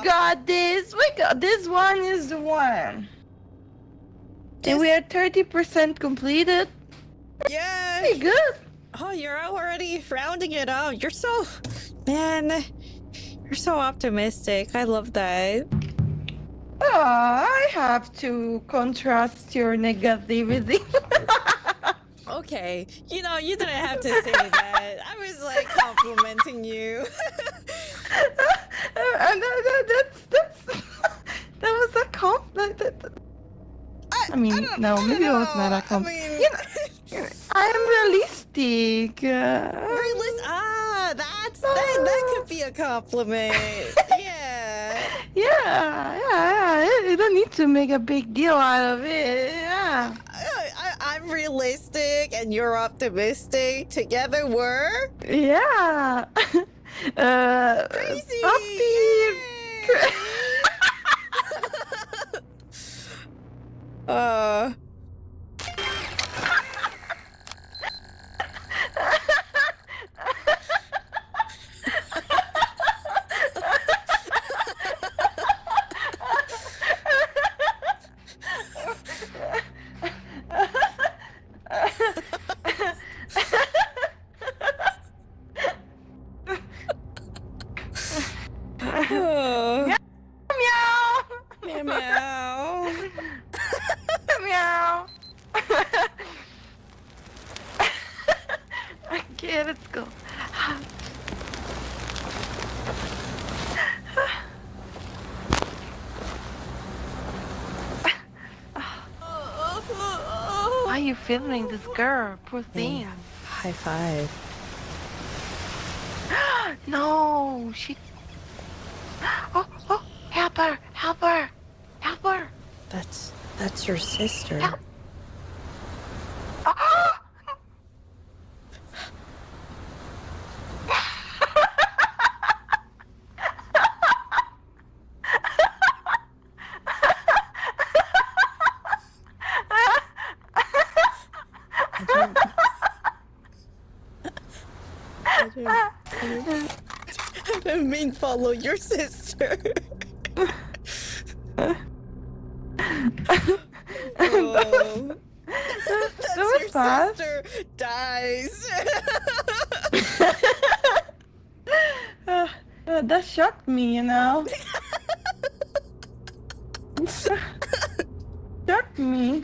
got this. We got this. One is the one. And we are 30% completed. Yeah. Pretty good. Oh, you're already rounding it up. You're so... Man, you're so optimistic. I love that. I have to contrast your negativity. Okay, you know, you didn't have to say that. I was like complimenting you. That was a compliment. I mean, no, maybe it was not a compliment. I mean, You know, I'm realistic. That could be a compliment. Yeah. Yeah. You don't need to make a big deal out of it. Yeah. I'm realistic and you're optimistic. Together we're... Yeah. Crazy! Meow meow. Meow. Okay, let's go. Why are you filming this girl? Poor thing. High five. No, she... Oh, help her. That's your sister. Help. Oh! I didn't mean follow your sister. Oh. That's was your fast. sister dies. That shocked me, you know. Shocked me.